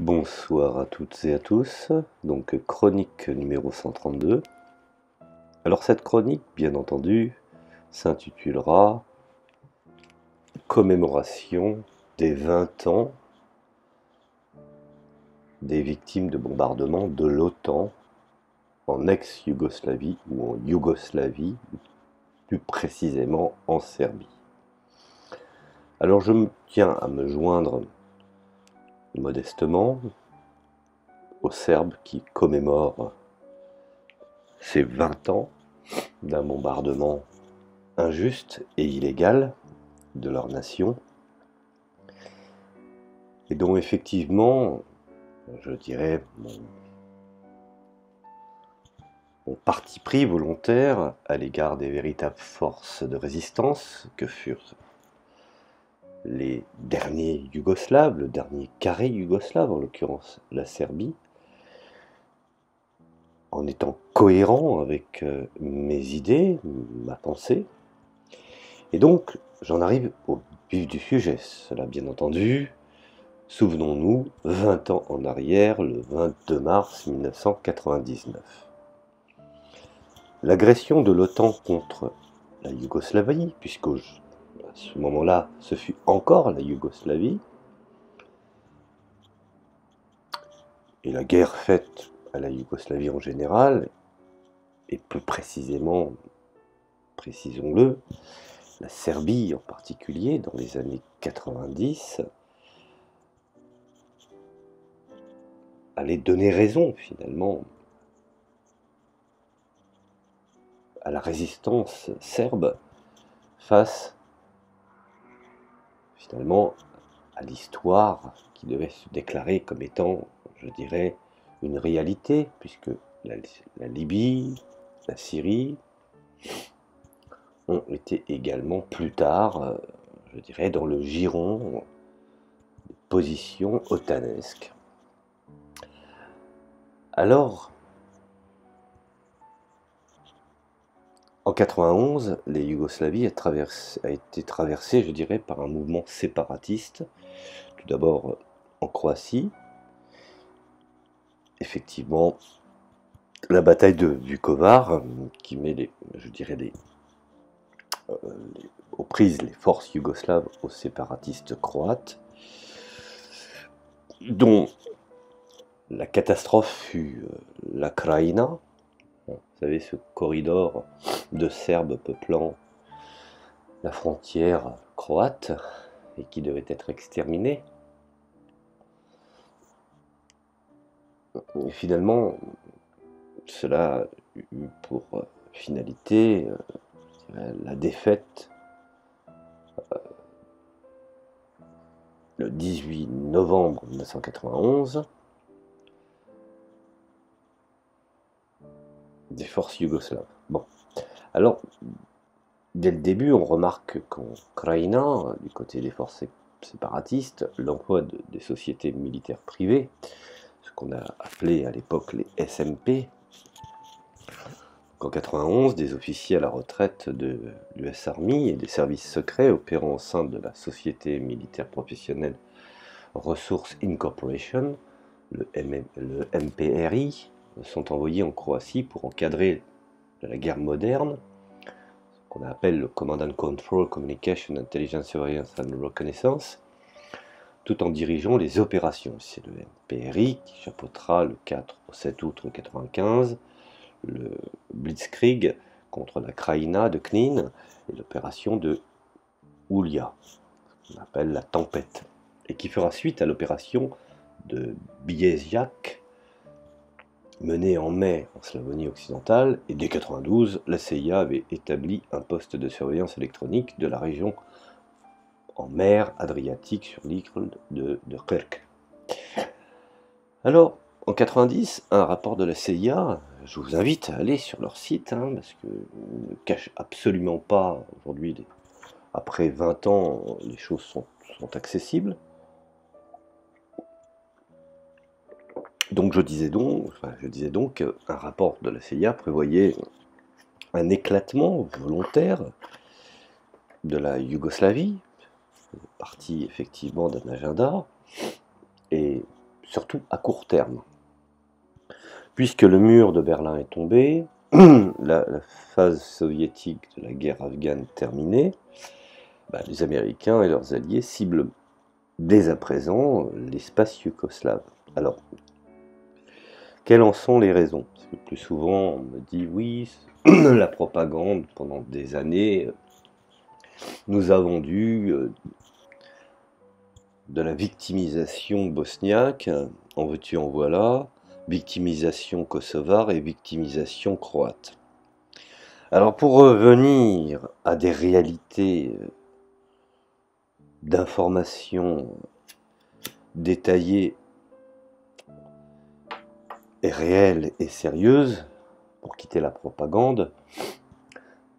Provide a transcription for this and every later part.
Bonsoir à toutes et à tous, donc chronique numéro 132. Alors cette chronique, bien entendu, s'intitulera Commémoration des 20 ans des victimes de bombardement de l'OTAN en ex-Yougoslavie ou en Yougoslavie, plus précisément en Serbie. Alors je me tiens à me joindre modestement aux Serbes qui commémorent ces 20 ans d'un bombardement injuste et illégal de leur nation, et dont effectivement, je dirais, mon parti pris volontaire à l'égard des véritables forces de résistance que furent les derniers Yougoslaves, le dernier carré yougoslave, en l'occurrence la Serbie, en étant cohérent avec mes idées, ma pensée. Et donc, j'en arrive au vif du sujet. Cela, bien entendu, souvenons-nous, 20 ans en arrière, le 22 mars 1999. L'agression de l'OTAN contre la Yougoslavie, puisque à ce moment-là, ce fut encore la Yougoslavie, et la guerre faite à la Yougoslavie en général, et plus précisément, précisons-le, la Serbie en particulier, dans les années 90, allait donner raison finalement à la résistance serbe face finalement à l'histoire qui devait se déclarer comme étant, je dirais, une réalité, puisque la Libye, la Syrie ont été également plus tard, je dirais, dans le giron des positions otanesques. Alors, en 91, les Yougoslavies a été traversée, je dirais, par un mouvement séparatiste, tout d'abord en Croatie. Effectivement, la bataille de Vukovar, qui met je dirais, aux prises les forces yougoslaves aux séparatistes croates, dont la catastrophe fut la Krajina, vous savez, ce corridor de Serbes peuplant la frontière croate et qui devait être exterminé. Et finalement, cela eut pour finalité la défaite le 18 novembre 1991 des forces yougoslaves. Bon, alors, dès le début, on remarque qu'en Krajina, du côté des forces séparatistes, l'emploi des sociétés militaires privées, ce qu'on a appelé à l'époque les SMP, qu'en 91, des officiers à la retraite de l'US Army et des services secrets opérant au sein de la société militaire professionnelle Resource Incorporation, le MPRI, sont envoyés en Croatie pour encadrer la guerre moderne, ce qu'on appelle le Command and Control, Communication, Intelligence, Surveillance and Reconnaissance, tout en dirigeant les opérations. C'est le MPRI qui chapeautera le 4 au 7 août 1995 le Blitzkrieg contre la Krajina de Knin et l'opération de Ulia, qu'on appelle la tempête, et qui fera suite à l'opération de Biježjak, menée en mai en Slavonie occidentale, et dès 1992, la CIA avait établi un poste de surveillance électronique de la région en mer Adriatique sur l'île de Krk. Alors, en 90, un rapport de la CIA, je vous invite à aller sur leur site, parce qu'ils ne cachent absolument pas, aujourd'hui, après 20 ans, les choses sont accessibles. Donc je disais donc qu'un rapport de la CIA prévoyait un éclatement volontaire de la Yougoslavie, partie effectivement d'un agenda, et surtout à court terme. Puisque le mur de Berlin est tombé, la phase soviétique de la guerre afghane terminée, les Américains et leurs alliés ciblent dès à présent l'espace yougoslave. Alors, quelles en sont les raisons? Parce que plus souvent, on me dit oui, la propagande pendant des années nous a vendu de la victimisation bosniaque, en veux-tu en voilà, victimisation kosovare et victimisation croate. Alors pour revenir à des réalités d'informations détaillées et réelles et sérieuses, pour quitter la propagande,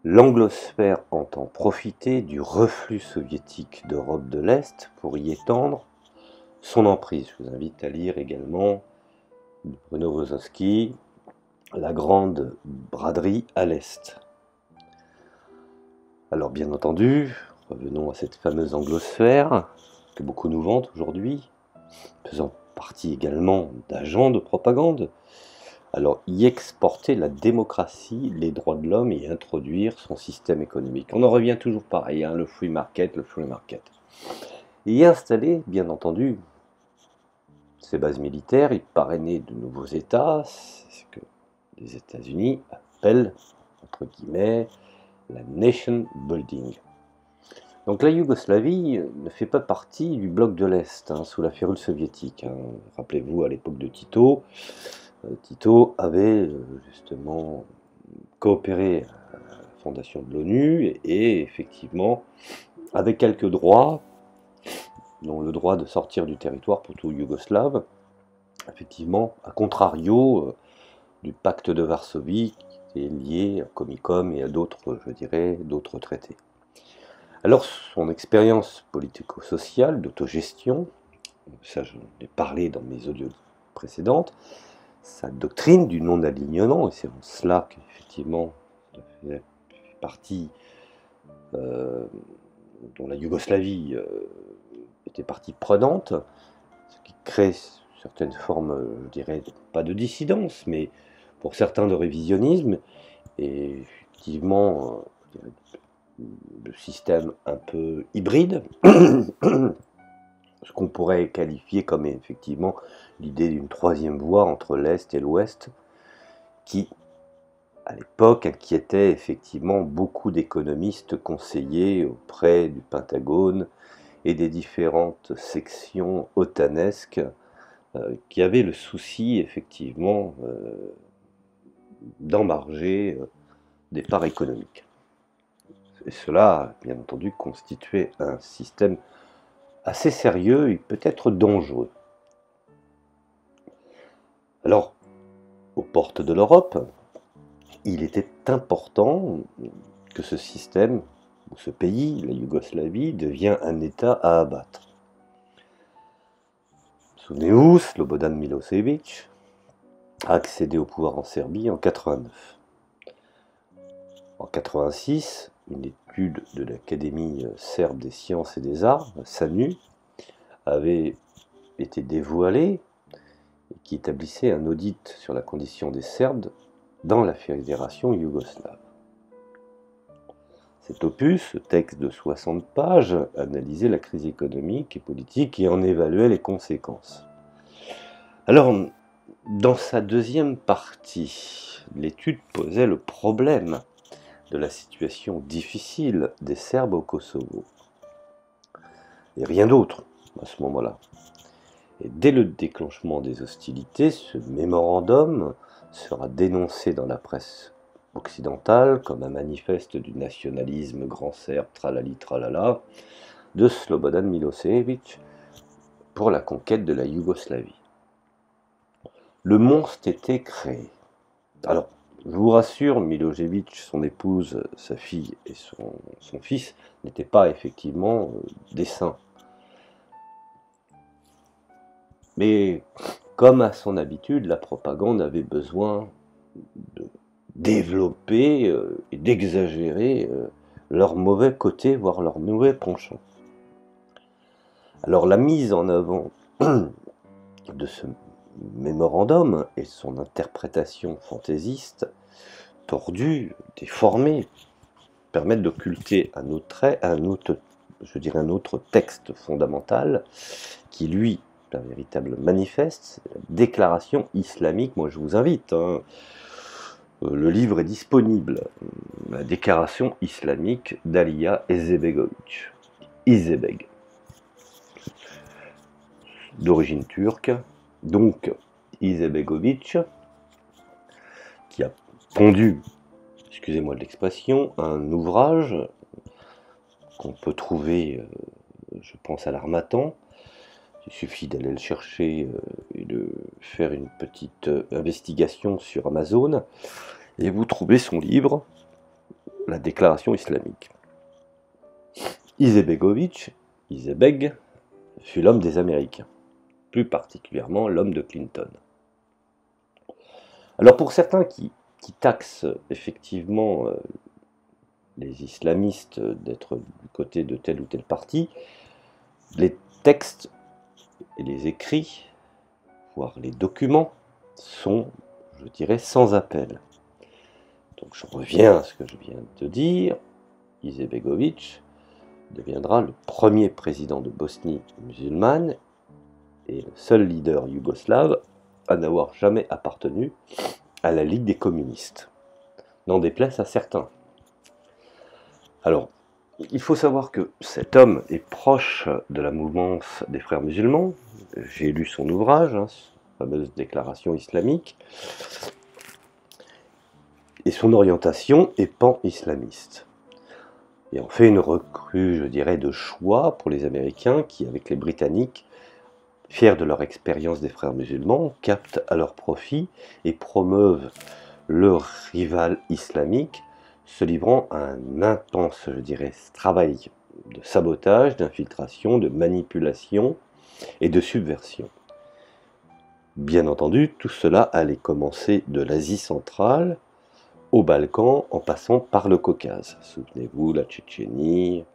l'anglosphère entend profiter du reflux soviétique d'Europe de l'Est pour y étendre son emprise. Je vous invite à lire également Bruno Wozowski, La grande braderie à l'Est. Alors bien entendu, revenons à cette fameuse anglosphère que beaucoup nous vantent aujourd'hui, faisant partie également d'agents de propagande. Alors y exporter la démocratie, les droits de l'homme et introduire son système économique. On en revient toujours pareil, le free market, le free market. Et y installer, bien entendu, ces bases militaires, y parrainer de nouveaux États, c'est ce que les États-Unis appellent, entre guillemets, la nation building. Donc la Yougoslavie ne fait pas partie du bloc de l'Est, sous la férule soviétique. Rappelez-vous, à l'époque de Tito, Tito avait justement coopéré à la fondation de l'ONU et effectivement, avec quelques droits, dont le droit de sortir du territoire pour tout Yougoslave, effectivement, à contrario du pacte de Varsovie qui est lié à Comicom et à d'autres, je dirais, d'autres traités. Alors son expérience politico-sociale, d'autogestion, ça j'en ai parlé dans mes audios précédentes, sa doctrine du non-alignement, et c'est en cela qu'effectivement ça fait partie dont la Yougoslavie était partie prenante, ce qui crée certaines formes, je dirais, pas de dissidence, mais pour certains de révisionnisme, et effectivement, le système un peu hybride, ce qu'on pourrait qualifier comme effectivement l'idée d'une troisième voie entre l'Est et l'Ouest, qui, à l'époque, inquiétait effectivement beaucoup d'économistes conseillers auprès du Pentagone et des différentes sections otanesques qui avaient le souci effectivement d'embarger des parts économiques. Et cela, bien entendu, constituait un système assez sérieux et peut-être dangereux. Alors, aux portes de l'Europe, il était important que ce système, ou ce pays, la Yougoslavie, devienne un État à abattre. Souvenez-vous, Slobodan Milosevic a accédé au pouvoir en Serbie en 89. En 86, une étude de l'Académie serbe des sciences et des arts, SANU, avait été dévoilée et qui établissait un audit sur la condition des Serbes dans la fédération yougoslave. Cet opus, ce texte de 60 pages, analysait la crise économique et politique et en évaluait les conséquences. Alors, dans sa deuxième partie, l'étude posait le problème de la situation difficile des Serbes au Kosovo. Et rien d'autre à ce moment-là. Et dès le déclenchement des hostilités, ce mémorandum sera dénoncé dans la presse occidentale comme un manifeste du nationalisme grand serbe, tralali tralala, de Slobodan Milosevic pour la conquête de la Yougoslavie. Le monstre était créé. Alors, je vous rassure, Milosevic, son épouse, sa fille et son fils n'étaient pas effectivement des saints. Mais comme à son habitude, la propagande avait besoin de développer et d'exagérer leur mauvais côté, voire leur mauvais penchant. Alors la mise en avant de ce mémorandum et son interprétation fantaisiste, tordue, déformée, permettent d'occulter un autre texte fondamental qui, lui, est un véritable manifeste, c'est la déclaration islamique. Moi, je vous invite, hein, le livre est disponible, la déclaration islamique d'Aliya Izetbegović. Izebeg, d'origine turque, donc Izetbegović, qui a pondu, excusez-moi de l'expression, un ouvrage qu'on peut trouver, je pense, à l'Harmattan. Il suffit d'aller le chercher et de faire une petite investigation sur Amazon, et vous trouvez son livre, La Déclaration islamique. Izebeg, fut l'homme des Américains, plus particulièrement l'homme de Clinton. Alors pour certains qui taxent effectivement les islamistes d'être du côté de tel ou tel parti, les textes et les écrits, voire les documents, sont, je dirais, sans appel. Donc je reviens à ce que je viens de te dire. Izetbegović deviendra le premier président de Bosnie musulmane et le seul leader yougoslave à n'avoir jamais appartenu à la Ligue des communistes. N'en déplaise à certains. Alors, il faut savoir que cet homme est proche de la mouvance des frères musulmans. J'ai lu son ouvrage, hein, la fameuse déclaration islamique. Et son orientation est pan-islamiste. Et on fait une recrue, je dirais, de choix pour les Américains qui, avec les Britanniques, fiers de leur expérience des frères musulmans, captent à leur profit et promeuvent leur rival islamique, se livrant à un intense, je dirais, travail de sabotage, d'infiltration, de manipulation et de subversion. Bien entendu, tout cela allait commencer de l'Asie centrale aux Balkans, en passant par le Caucase. Souvenez-vous, la Tchétchénie,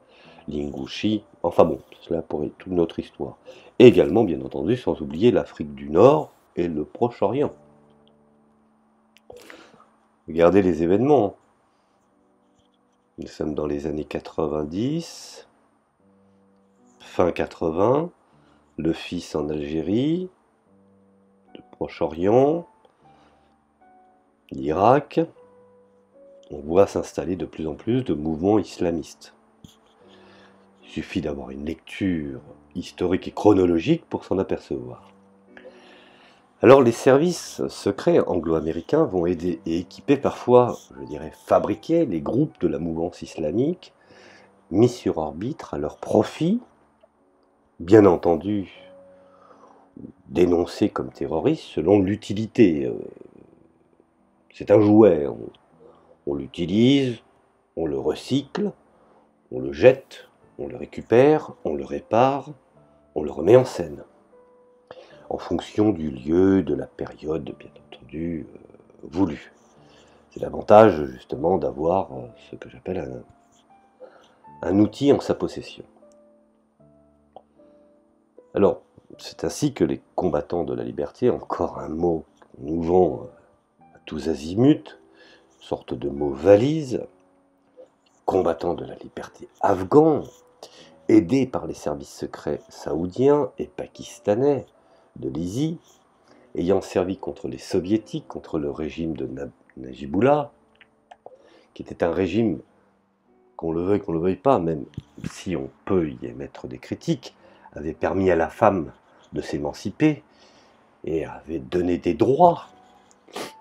l'Ingouchie, enfin bon, cela pourrait être toute notre histoire. Et également, bien entendu, sans oublier l'Afrique du Nord et le Proche-Orient. Regardez les événements. Nous sommes dans les années 90, fin 80, le fils en Algérie, le Proche-Orient, l'Irak. On voit s'installer de plus en plus de mouvements islamistes. Il suffit d'avoir une lecture historique et chronologique pour s'en apercevoir. Alors les services secrets anglo-américains vont aider et équiper parfois, je dirais fabriquer, les groupes de la mouvance islamique, mis sur orbite à leur profit, bien entendu dénoncés comme terroristes selon l'utilité. C'est un jouet, on l'utilise, on le recycle, on le jette, on le récupère, on le répare, on le remet en scène. En fonction du lieu, de la période, bien entendu, voulue. C'est l'avantage, justement, d'avoir ce que j'appelle un outil en sa possession. Alors, c'est ainsi que les combattants de la liberté, encore un mot qu'on nous vend à tous azimuts, sorte de mot valise, combattants de la liberté afghans, aidés par les services secrets saoudiens et pakistanais de l'ISI, ayant servi contre les soviétiques, contre le régime de Najibullah, qui était un régime, qu'on le veuille, qu'on ne le veuille pas, même si on peut y émettre des critiques, avait permis à la femme de s'émanciper et avait donné des droits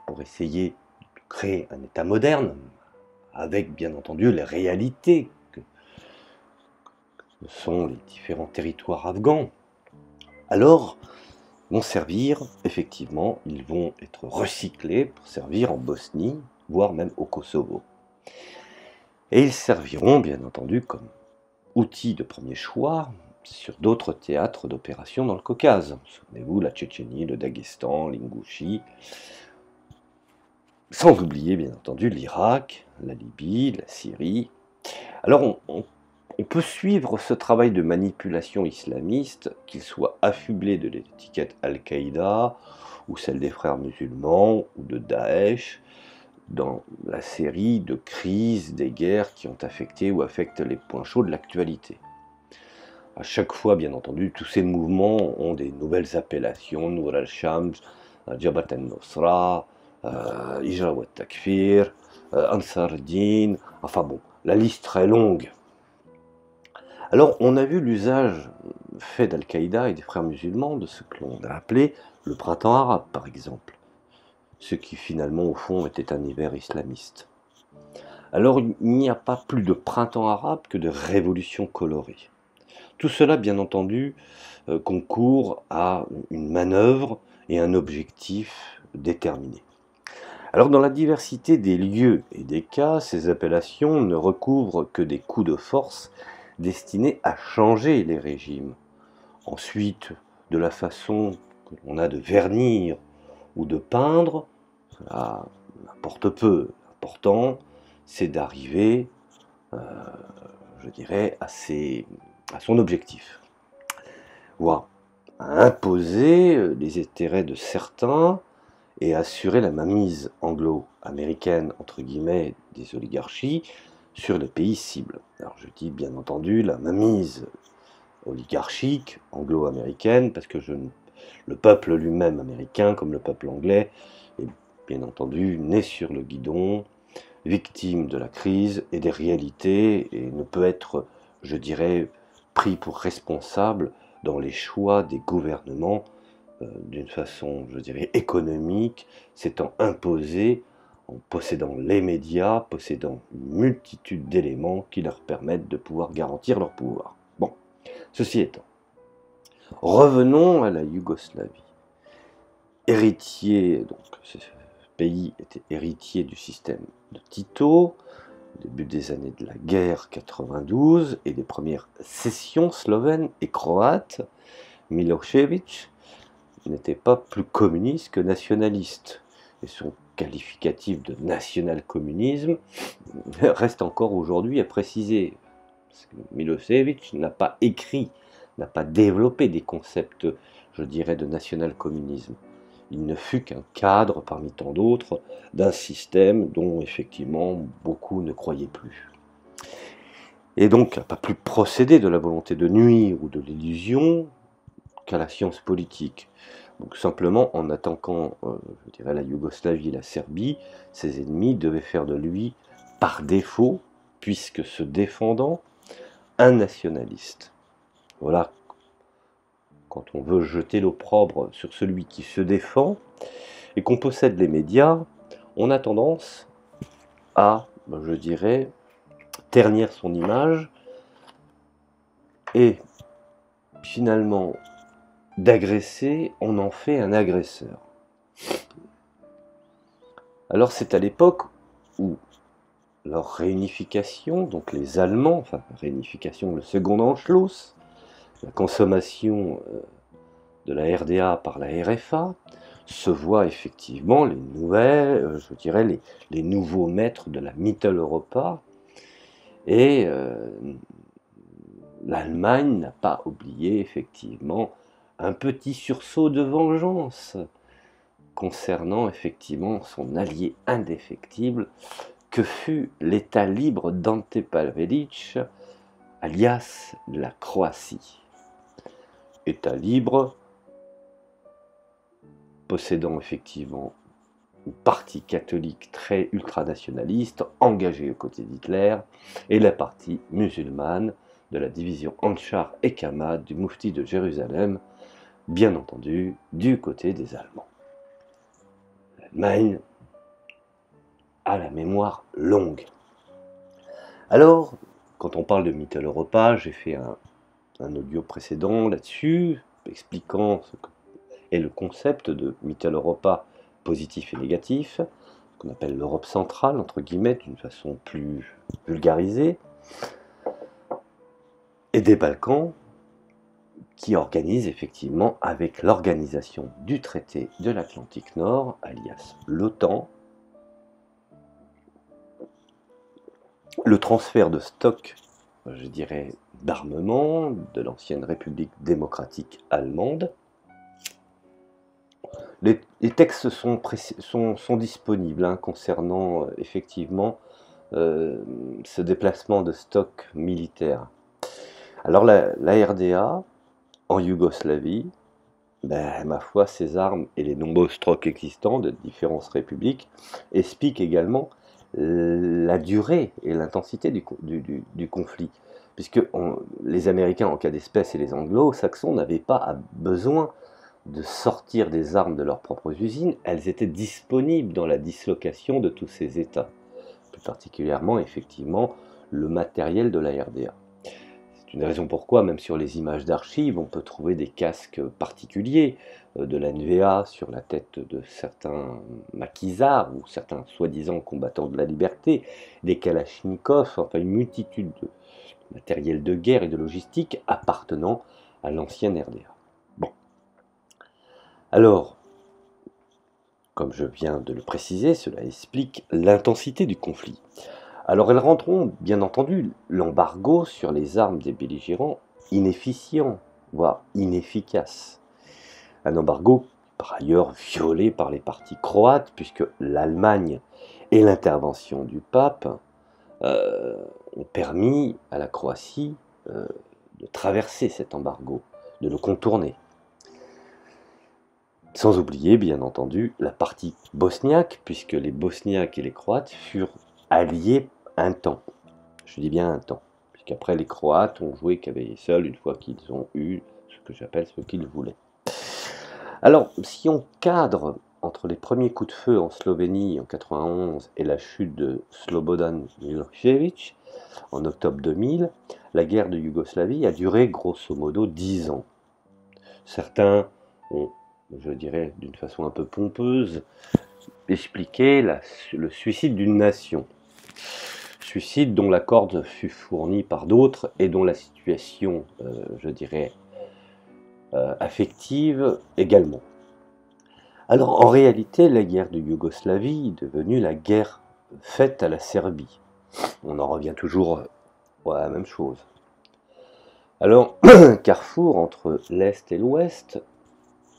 pour essayer de créer un État moderne, avec bien entendu les réalités que sont les différents territoires afghans. Alors, vont servir, effectivement, ils vont être recyclés pour servir en Bosnie, voire même au Kosovo. Et ils serviront, bien entendu, comme outils de premier choix sur d'autres théâtres d'opération dans le Caucase. Souvenez-vous, la Tchétchénie, le Daghestan, l'Ingouchie, sans oublier, bien entendu, l'Irak, la Libye, la Syrie. Alors, on On peut suivre ce travail de manipulation islamiste, qu'il soit affublé de l'étiquette Al-Qaïda, ou celle des frères musulmans, ou de Daesh, dans la série de crises, des guerres qui ont affecté ou affectent les points chauds de l'actualité. À chaque fois, bien entendu, tous ces mouvements ont des nouvelles appellations, Nour al-Shams, Jabhat al-Nusra, Ijra wa Takfir, Ansar Din, enfin bon, la liste très longue. Alors, on a vu l'usage fait d'Al-Qaïda et des frères musulmans de ce que l'on a appelé le printemps arabe, par exemple, ce qui finalement, au fond, était un hiver islamiste. Alors, il n'y a pas plus de printemps arabe que de révolution colorée. Tout cela, bien entendu, concourt à une manœuvre et un objectif déterminé. Alors, dans la diversité des lieux et des cas, ces appellations ne recouvrent que des coups de force destinés à changer les régimes. Ensuite, de la façon que l'on a de vernir ou de peindre, cela importe peu. L'important, c'est d'arriver, je dirais, à son objectif. Voire à imposer les intérêts de certains et assurer la mainmise anglo-américaine, entre guillemets, des oligarchies sur les pays cibles. Alors je dis bien entendu la mainmise oligarchique anglo-américaine, parce que le peuple lui-même américain, comme le peuple anglais, est bien entendu né sur le guidon, victime de la crise et des réalités, et ne peut être, je dirais, pris pour responsable dans les choix des gouvernements d'une façon, je dirais, économique, s'étant imposé en possédant les médias, possédant une multitude d'éléments qui leur permettent de pouvoir garantir leur pouvoir. Bon, ceci étant, revenons à la Yougoslavie. Héritier, donc ce pays était héritier du système de Tito, au début des années de la guerre 92 et des premières cessions slovènes et croates. Milošević n'était pas plus communiste que nationaliste, et son qualificatif de national-communisme reste encore aujourd'hui à préciser. Parce que Milošević n'a pas écrit, n'a pas développé des concepts, je dirais, de national-communisme. Il ne fut qu'un cadre parmi tant d'autres d'un système dont effectivement beaucoup ne croyaient plus. Et donc n'a pas plus procédé de la volonté de nuire ou de l'illusion qu'à la science politique. Donc simplement en attaquant, je dirais, la Yougoslavie et la Serbie, ses ennemis devaient faire de lui, par défaut, puisque se défendant, un nationaliste. Voilà, quand on veut jeter l'opprobre sur celui qui se défend et qu'on possède les médias, on a tendance à, je dirais, ternir son image et finalement d'agresser, on en fait un agresseur. Alors c'est à l'époque où leur réunification, donc les Allemands, enfin réunification, le second Anschluss, la consommation de la RDA par la RFA, se voient effectivement les nouvelles, je dirais les nouveaux maîtres de la Mitteleuropa, et l'Allemagne n'a pas oublié effectivement un petit sursaut de vengeance concernant effectivement son allié indéfectible que fut l'État libre d'Ante Pavelić, alias la Croatie. État libre possédant effectivement une partie catholique très ultranationaliste, engagée aux côtés d'Hitler, et la partie musulmane de la division Anchar et Kamad du Moufti de Jérusalem, bien entendu du côté des Allemands. L'Allemagne a la mémoire longue. Alors, quand on parle de Mitteleuropa, j'ai fait un audio précédent là-dessus, expliquant ce qu'est le concept de Mitteleuropa positif et négatif, ce qu'on appelle l'Europe centrale, entre guillemets, d'une façon plus vulgarisée, et des Balkans, qui organisent effectivement, avec l'organisation du traité de l'Atlantique Nord, alias l'OTAN, le transfert de stocks je dirais, d'armement de l'ancienne République démocratique allemande. Les textes sont disponibles hein, concernant effectivement ce déplacement de stock militaire. Alors la RDA, en Yougoslavie, ben, ma foi, ces armes et les nombreux stocks existants de différentes républiques expliquent également la durée et l'intensité du conflit. Puisque les Américains, en cas d'espèce, et les Anglo-Saxons n'avaient pas besoin de sortir des armes de leurs propres usines, elles étaient disponibles dans la dislocation de tous ces États, plus particulièrement, effectivement, le matériel de la RDA. C'est une raison pourquoi, même sur les images d'archives, on peut trouver des casques particuliers de la NVA sur la tête de certains maquisards ou certains soi-disant combattants de la liberté, des kalachnikovs, enfin une multitude de matériel de guerre et de logistique appartenant à l'ancienne RDA. Bon. Alors, comme je viens de le préciser, cela explique l'intensité du conflit. Alors elles rendront, bien entendu, l'embargo sur les armes des belligérants inefficient, voire inefficace. Un embargo, par ailleurs, violé par les partis croates, puisque l'Allemagne et l'intervention du pape ont permis à la Croatie de traverser cet embargo, de le contourner. Sans oublier, bien entendu, la partie bosniaque, puisque les Bosniaques et les Croates furent alliés un temps. Je dis bien un temps, puisqu'après les Croates ont joué cavalier seul une fois qu'ils ont eu ce que j'appelle ce qu'ils voulaient. Alors, si on cadre entre les premiers coups de feu en Slovénie en 91 et la chute de Slobodan Milošević en octobre 2000, la guerre de Yougoslavie a duré grosso modo 10 ans. Certains ont, je dirais d'une façon un peu pompeuse, expliqué le suicide d'une nation. Suicide dont la corde fut fournie par d'autres et dont la situation, je dirais, affective également. Alors en réalité, la guerre de Yougoslavie est devenue la guerre faite à la Serbie. On en revient toujours à la même chose. Alors, carrefour entre l'Est et l'Ouest,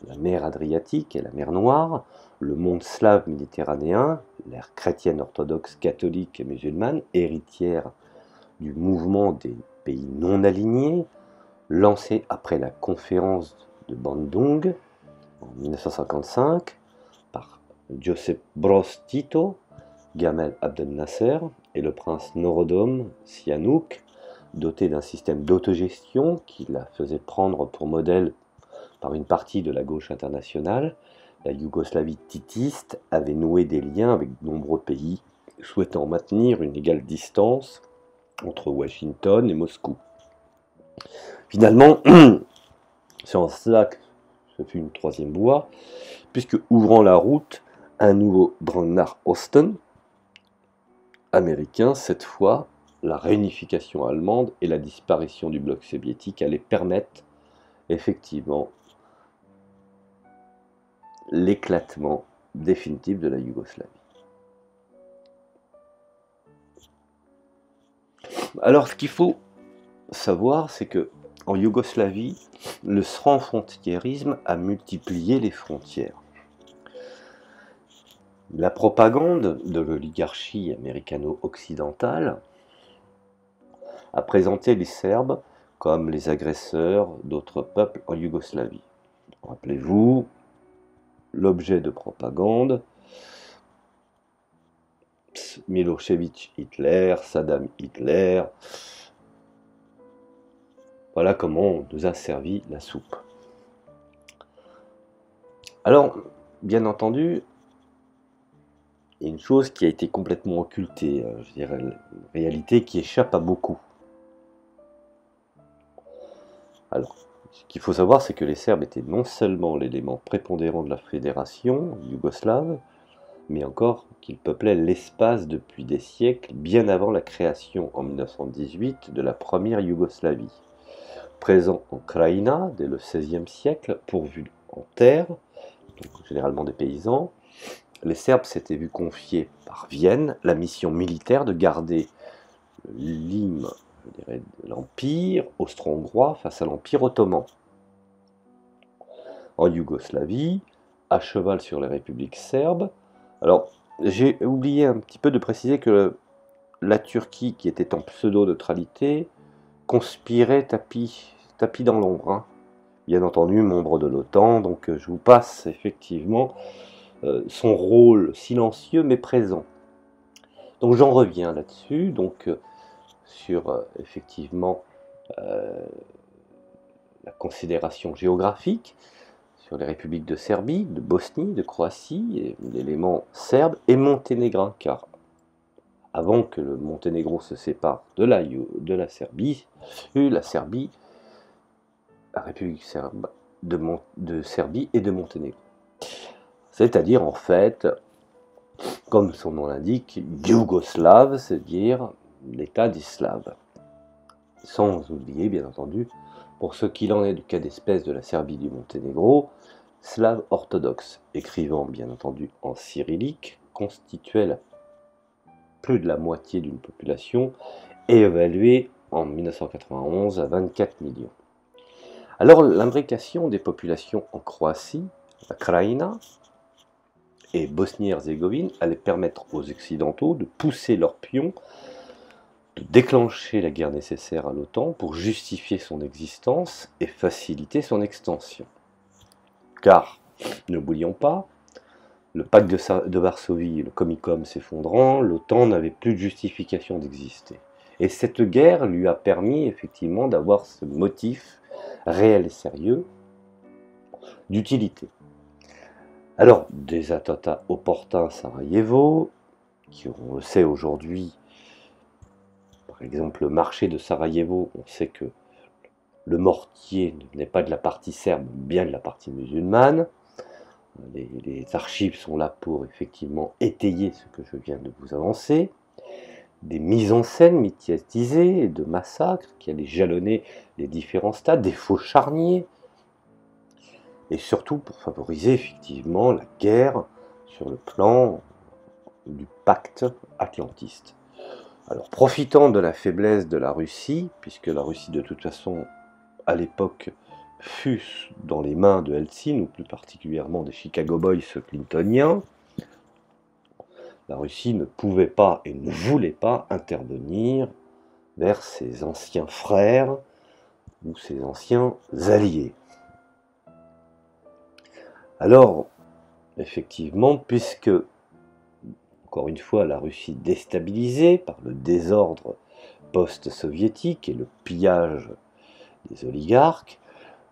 la mer Adriatique et la mer Noire, le monde slave méditerranéen, l'ère chrétienne orthodoxe catholique et musulmane, héritière du mouvement des pays non alignés, lancé après la conférence de Bandung en 1955 par Josip Broz Tito, Gamal Abdel Nasser et le prince Norodom Sihanouk, doté d'un système d'autogestion qui la faisait prendre pour modèle par une partie de la gauche internationale. La Yougoslavie titiste avait noué des liens avec de nombreux pays, souhaitant maintenir une égale distance entre Washington et Moscou. Finalement, c'est en cela que ce fut une troisième voie, puisque ouvrant la route, un nouveau Brandnar Osten américain, cette fois, la réunification allemande et la disparition du bloc soviétique allaient permettre effectivement l'éclatement définitif de la Yougoslavie. Alors, ce qu'il faut savoir, c'est que en Yougoslavie, le sans-frontiérisme a multiplié les frontières. La propagande de l'oligarchie américano-occidentale a présenté les Serbes comme les agresseurs d'autres peuples en Yougoslavie. Rappelez-vous, l'objet de propagande, Milošević Hitler, Saddam Hitler, voilà comment on nous a servi la soupe. Alors, bien entendu, il y a une chose qui a été complètement occultée, je dirais, une réalité qui échappe à beaucoup. Alors, ce qu'il faut savoir, c'est que les Serbes étaient non seulement l'élément prépondérant de la fédération yougoslave, mais encore qu'ils peuplaient l'espace depuis des siècles, bien avant la création en 1918 de la première Yougoslavie. Présent en Krajina dès le XVIe siècle, pourvu en terre, donc généralement des paysans, les Serbes s'étaient vus confier par Vienne la mission militaire de garder l'hymne je dirais, de l'Empire austro-hongrois face à l'Empire ottoman. En Yougoslavie, à cheval sur les républiques serbes. Alors, j'ai oublié un petit peu de préciser que la Turquie, qui était en pseudo-neutralité, conspirait tapis dans l'ombre, hein. Bien entendu, membre de l'OTAN, donc je vous passe effectivement son rôle silencieux mais présent. Donc j'en reviens là-dessus, donc sur effectivement la considération géographique, sur les républiques de Serbie, de Bosnie, de Croatie, l'élément serbe et monténégrin, car avant que le Monténégro se sépare de la Serbie, la Serbie, la République serbe de Serbie et de Monténégro. C'est-à-dire en fait, comme son nom l'indique, yougoslave, c'est-à-dire l'État des Slaves. Sans oublier, bien entendu, pour ce qu'il en est du cas d'espèce de la Serbie et du Monténégro, slave orthodoxe, écrivant bien entendu en cyrillique, constituait plus de la moitié d'une population et évaluée en 1991 à 24 millions. Alors l'imbrication des populations en Croatie, la Krajina et Bosnie-Herzégovine allait permettre aux Occidentaux de pousser leurs pions, de déclencher la guerre nécessaire à l'OTAN pour justifier son existence et faciliter son extension. Car, n'oublions pas, le pacte de Varsovie, le Comecom s'effondrant, l'OTAN n'avait plus de justification d'exister. Et cette guerre lui a permis effectivement d'avoir ce motif réel et sérieux d'utilité. Alors, des attentats opportuns à Sarajevo, qui on le sait aujourd'hui, par exemple le marché de Sarajevo, on sait que le mortier n'est pas de la partie serbe, bien de la partie musulmane. Les archives sont là pour effectivement étayer ce que je viens de vous avancer. Des mises en scène médiatisées de massacres qui allaient jalonner les différents stades, des faux charniers, et surtout pour favoriser effectivement la guerre sur le plan du pacte atlantiste. Alors profitant de la faiblesse de la Russie, puisque la Russie de toute façon à l'époque fut dans les mains de Helsinki, ou plus particulièrement des Chicago Boys clintoniens, la Russie ne pouvait pas et ne voulait pas intervenir vers ses anciens frères ou ses anciens alliés. Alors, effectivement, puisque, encore une fois, la Russie déstabilisée par le désordre post-soviétique et le pillage des oligarques,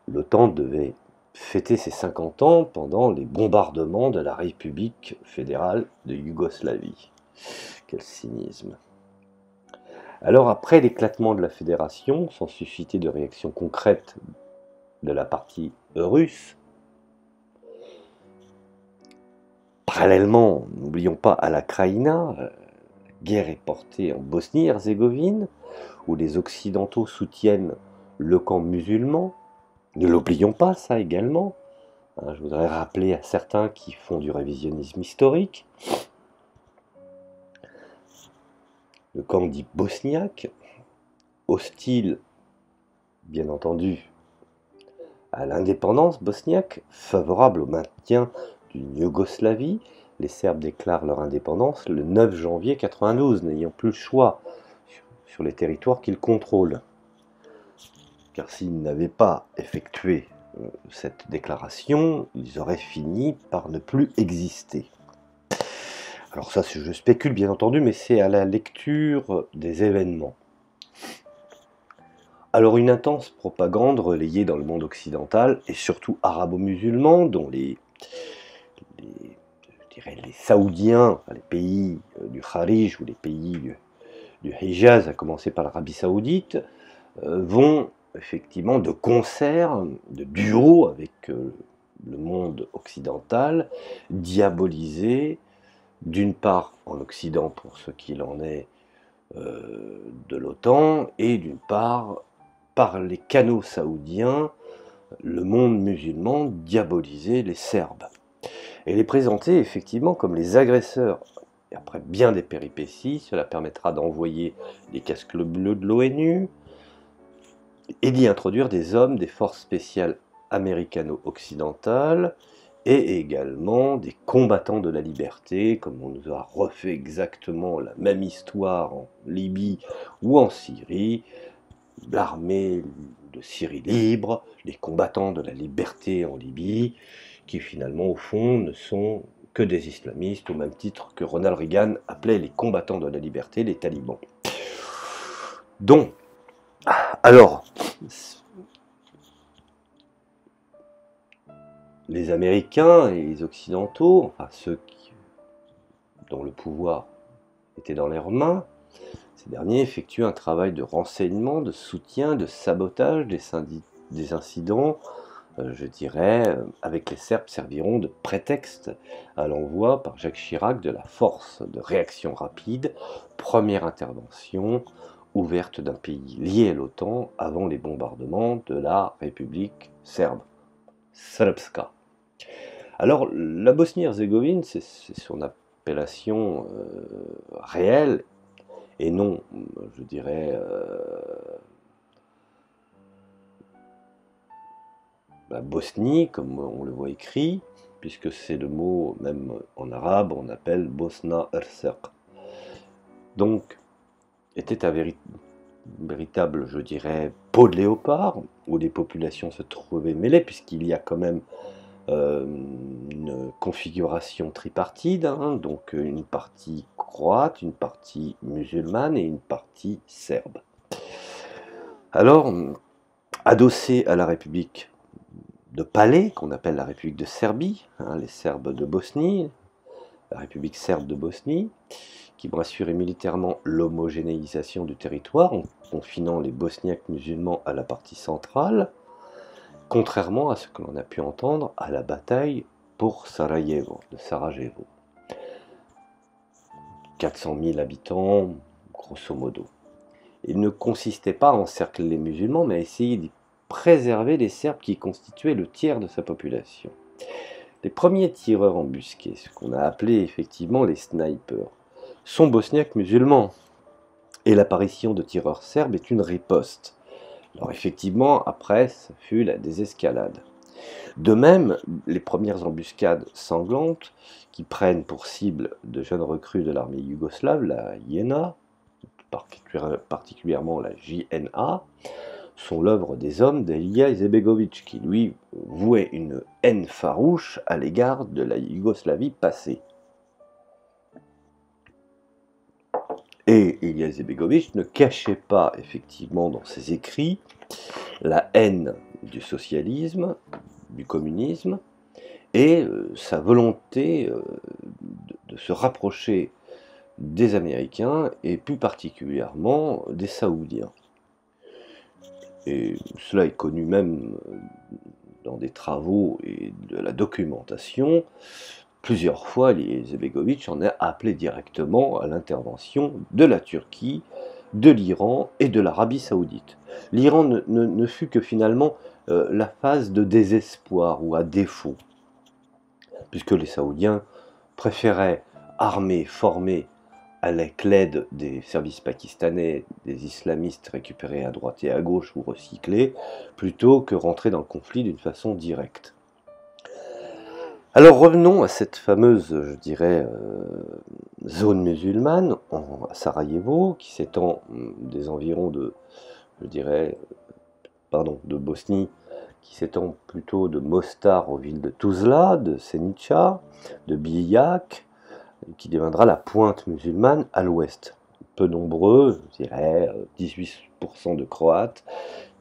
l'OTAN devait fêter ses 50 ans pendant les bombardements de la République fédérale de Yougoslavie. Quel cynisme. Alors après l'éclatement de la fédération, sans susciter de réaction concrète de la partie russe, parallèlement, n'oublions pas, à la Krajina, la guerre est portée en Bosnie-Herzégovine, où les Occidentaux soutiennent le camp musulman. Ne l'oublions pas, ça également. Je voudrais rappeler à certains qui font du révisionnisme historique. Le camp dit bosniaque, hostile, bien entendu, à l'indépendance bosniaque, favorable au maintien d'une Yougoslavie. Les Serbes déclarent leur indépendance le 9 janvier 1992, n'ayant plus le choix sur les territoires qu'ils contrôlent. Car s'ils n'avaient pas effectué cette déclaration, ils auraient fini par ne plus exister. Alors ça, je spécule bien entendu, mais c'est à la lecture des événements. Alors une intense propagande relayée dans le monde occidental, et surtout arabo-musulman, dont les Saoudiens, les pays du Kharij ou les pays du Hijaz, à commencer par l'Arabie Saoudite, vont effectivement de concert, de duo avec le monde occidental, diaboliser d'une part en Occident pour ce qu'il en est de l'OTAN, et d'une part par les canaux saoudiens, le monde musulman diaboliser les Serbes, et les présenter effectivement comme les agresseurs Et après bien des péripéties, cela permettra d'envoyer les casques bleus de l'ONU et d'y introduire des hommes des forces spéciales américano-occidentales et également des combattants de la liberté, comme on nous a refait exactement la même histoire en Libye ou en Syrie, l'armée de Syrie libre, les combattants de la liberté en Libye, qui finalement au fond ne sont que des islamistes, au même titre que Ronald Reagan appelait les combattants de la liberté les talibans. Donc, alors, les Américains et les Occidentaux, enfin ceux dont le pouvoir était dans leurs mains, ces derniers effectuent un travail de renseignement, de soutien, de sabotage des incidents, je dirais, avec les Serbes serviront de prétexte à l'envoi par Jacques Chirac de la force de réaction rapide, première intervention ouverte d'un pays lié à l'OTAN avant les bombardements de la République serbe, Srpska. Alors, la Bosnie-Herzégovine, c'est son appellation réelle, et non, je dirais, la Bosnie, comme on le voit écrit, puisque c'est le mot, même en arabe, on appelle Bosna Herzeg. Donc, était un véritable, je dirais, peau de léopard, où les populations se trouvaient mêlées, puisqu'il y a quand même une configuration tripartite, hein, donc une partie croate, une partie musulmane et une partie serbe. Alors, adossé à la République de Palais, qu'on appelle la République de Serbie, hein, les Serbes de Bosnie, la République serbe de Bosnie, qui vont assurer militairement l'homogénéisation du territoire en confinant les Bosniaques musulmans à la partie centrale, contrairement à ce que l'on a pu entendre à la bataille pour Sarajevo, de Sarajevo. 400 000 habitants, grosso modo. Il ne consistait pas à encercler les musulmans, mais à essayer de préserver les Serbes qui constituaient le tiers de sa population. Les premiers tireurs embusqués, ce qu'on a appelé effectivement les snipers, sont bosniaques musulmans, et l'apparition de tireurs serbes est une riposte. Alors effectivement, après, ça fut la désescalade. De même, les premières embuscades sanglantes, qui prennent pour cible de jeunes recrues de l'armée yougoslave, la JNA, particulièrement la JNA, sont l'œuvre des hommes d'Elija Izetbegović, qui lui vouait une haine farouche à l'égard de la Yougoslavie passée. Et Elija Izetbegović ne cachait pas effectivement dans ses écrits la haine du socialisme, du communisme, et sa volonté de se rapprocher des Américains, et plus particulièrement des Saoudiens. Et cela est connu même dans des travaux et de la documentation. Plusieurs fois, Izetbegović en a appelé directement à l'intervention de la Turquie, de l'Iran et de l'Arabie Saoudite. L'Iran ne fut que finalement la phase de désespoir ou à défaut, puisque les Saoudiens préféraient armer, former avec l'aide des services pakistanais, des islamistes récupérés à droite et à gauche ou recyclés, plutôt que rentrer dans le conflit d'une façon directe. Alors revenons à cette fameuse, je dirais, zone musulmane à Sarajevo, qui s'étend des environs de, je dirais, de Bosnie, qui s'étend plutôt de Mostar aux villes de Tuzla, de Senica, de Bijak, qui deviendra la pointe musulmane à l'ouest. Peu nombreux, je dirais 18% de Croates,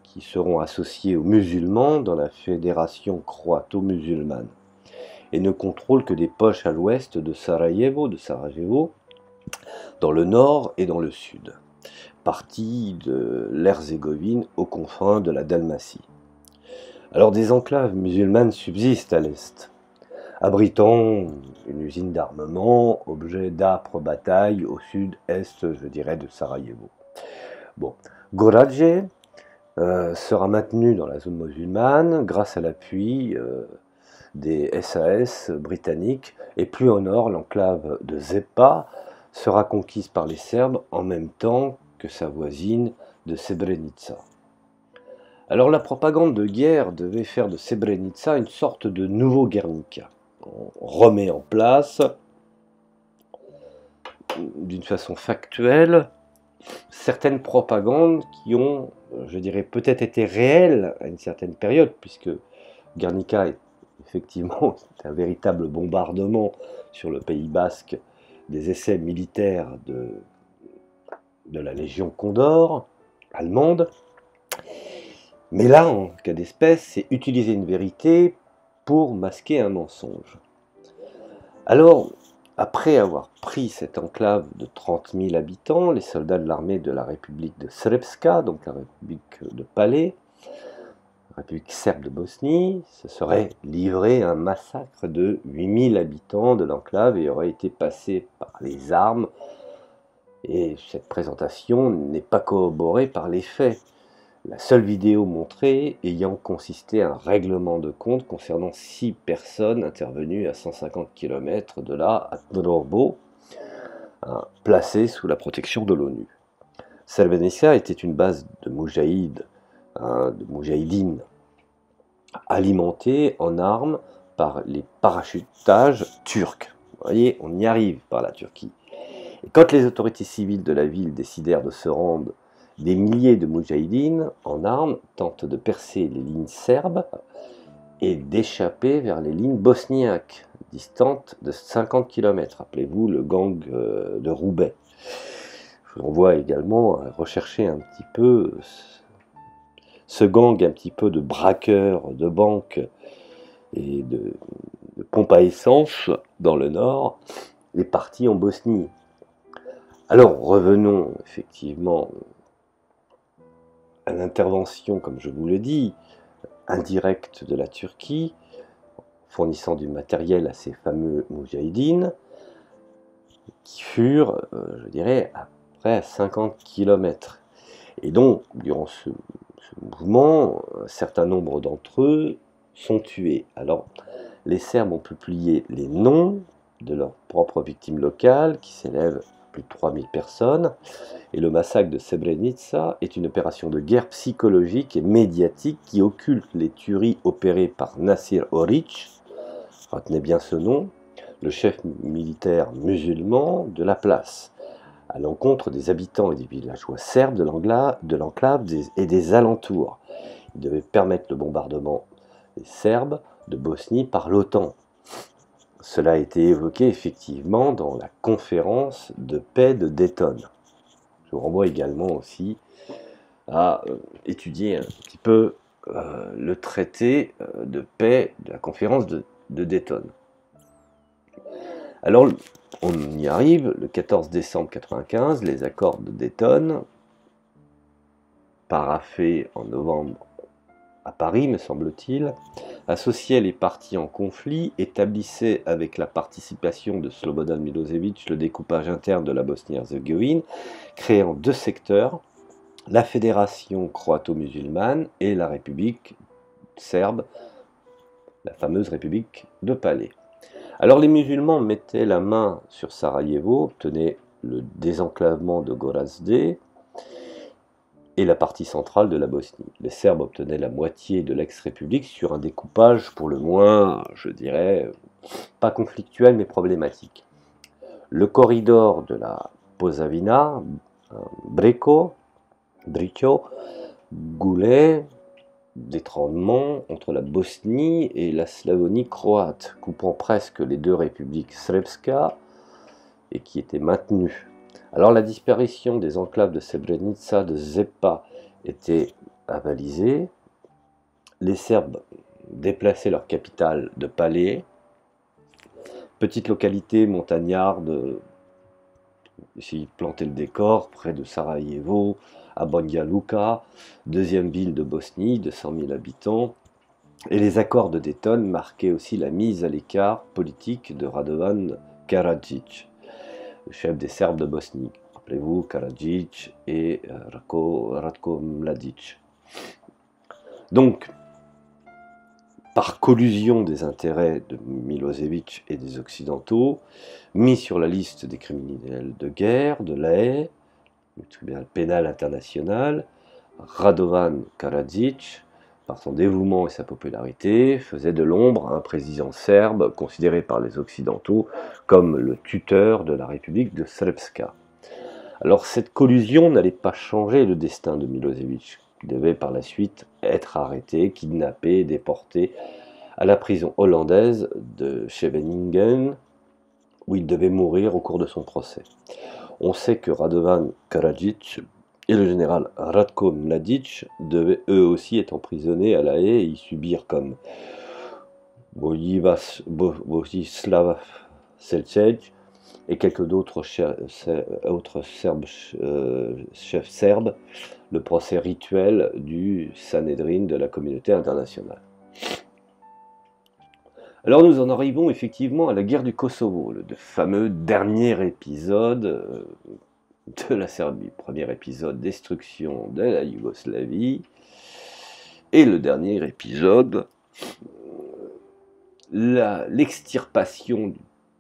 qui seront associés aux musulmans dans la fédération croato-musulmane, et ne contrôlent que des poches à l'ouest de Sarajevo, dans le nord et dans le sud, partie de l'Herzégovine aux confins de la Dalmatie. Alors des enclaves musulmanes subsistent à l'est, abritant une usine d'armement, objet d'âpre bataille au sud-est, je dirais, de Sarajevo. Bon, Gorađe sera maintenu dans la zone musulmane grâce à l'appui des SAS britanniques, et plus au nord, l'enclave de Zepa sera conquise par les Serbes en même temps que sa voisine de Srebrenica. Alors la propagande de guerre devait faire de Srebrenica une sorte de nouveau Guernica. On remet en place, d'une façon factuelle, certaines propagandes qui ont, je dirais, peut-être été réelles à une certaine période, puisque Guernica est effectivement un véritable bombardement sur le Pays basque des essais militaires de la Légion Condor allemande. Mais là, en cas d'espèce, c'est utiliser une vérité pour masquer un mensonge. Alors, après avoir pris cette enclave de 30 000 habitants, les soldats de l'armée de la République de Srpska, donc la République de Palais, la République serbe de Bosnie, se seraient livrés à un massacre de 8 000 habitants de l'enclave et auraient été passés par les armes. Et cette présentation n'est pas corroborée par les faits. La seule vidéo montrée ayant consisté à un règlement de compte concernant 6 personnes intervenues à 150 km de là, à Tnorobo, placées sous la protection de l'ONU. Srebrenica était une base de moudjahidines, alimentée en armes par les parachutages turcs. Vous voyez, on y arrive par la Turquie. Et quand les autorités civiles de la ville décidèrent de se rendre, des milliers de moudjahidines en armes tentent de percer les lignes serbes et d'échapper vers les lignes bosniaques, distantes de 50 km. Rappelez-vous le gang de Roubaix. Je vous envoie également à rechercher un petit peu ce gang un petit peu de braqueurs de banques et de pompes à essence dans le nord, est parti en Bosnie. Alors revenons effectivement à l'intervention, comme je vous le dis, indirecte de la Turquie, fournissant du matériel à ces fameux moudjahidines, qui furent, je dirais, à près à 50 km. Et donc, durant ce mouvement, un certain nombre d'entre eux sont tués. Alors, les Serbes ont publié les noms de leurs propres victimes locales, qui s'élèvent à plus de 3000 personnes, et le massacre de Srebrenica est une opération de guerre psychologique et médiatique qui occulte les tueries opérées par Nasir Orić, retenez bien ce nom, le chef militaire musulman de la place, à l'encontre des habitants et des villageois serbes de l'enclave et des alentours. Il devait permettre le bombardement des Serbes de Bosnie par l'OTAN. Cela a été évoqué effectivement dans la conférence de paix de Dayton. Je vous renvoie également aussi à étudier un petit peu le traité de paix de la conférence de Dayton. Alors, on y arrive, le 14 décembre 1995, les accords de Dayton, paraphés en novembre à Paris, me semble-t-il, associaient les parties en conflit, établissaient avec la participation de Slobodan Milošević le découpage interne de la Bosnie-Herzégovine, créant 2 secteurs, la Fédération croato-musulmane et la République serbe, la fameuse République de Palais. Alors les musulmans mettaient la main sur Sarajevo, obtenaient le désenclavement de Gorazde et la partie centrale de la Bosnie. Les Serbes obtenaient la moitié de l'ex-république sur un découpage pour le moins, je dirais, pas conflictuel mais problématique. Le corridor de la Posavina, Brčko, Goulet, d'étranglement entre la Bosnie et la Slavonie croate, coupant presque les 2 républiques srpska et qui étaient maintenues. Alors la disparition des enclaves de Srebrenica, de Zepa était avalisée. Les Serbes déplaçaient leur capitale de Palais, petite localité montagnarde, ici planter le décor, près de Sarajevo, à Banja Luka, deuxième ville de Bosnie, de 100 000 habitants, et les accords de Dayton marquaient aussi la mise à l'écart politique de Radovan Karadzic, le chef des Serbes de Bosnie. Rappelez-vous, Karadzic et Ratko Mladic. Donc, par collusion des intérêts de Milosevic et des Occidentaux, mis sur la liste des criminels de guerre de l'Haye, le tribunal pénal international. Radovan Karadzic, par son dévouement et sa popularité, faisait de l'ombre à un président serbe considéré par les Occidentaux comme le tuteur de la République de Srpska. Alors cette collusion n'allait pas changer le destin de Milosevic, qui devait par la suite être arrêté, kidnappé et déporté à la prison hollandaise de Scheveningen, où il devait mourir au cours de son procès. On sait que Radovan Karadzic et le général Ratko Mladic devaient eux aussi être emprisonnés à La Haye et y subir comme Vojislav Selček et quelques autres chefs serbes le procès rituel du Sanhédrin de la communauté internationale. Alors nous en arrivons effectivement à la guerre du Kosovo, le fameux dernier épisode de la Serbie. Premier épisode, destruction de la Yougoslavie. Et le dernier épisode, l'extirpation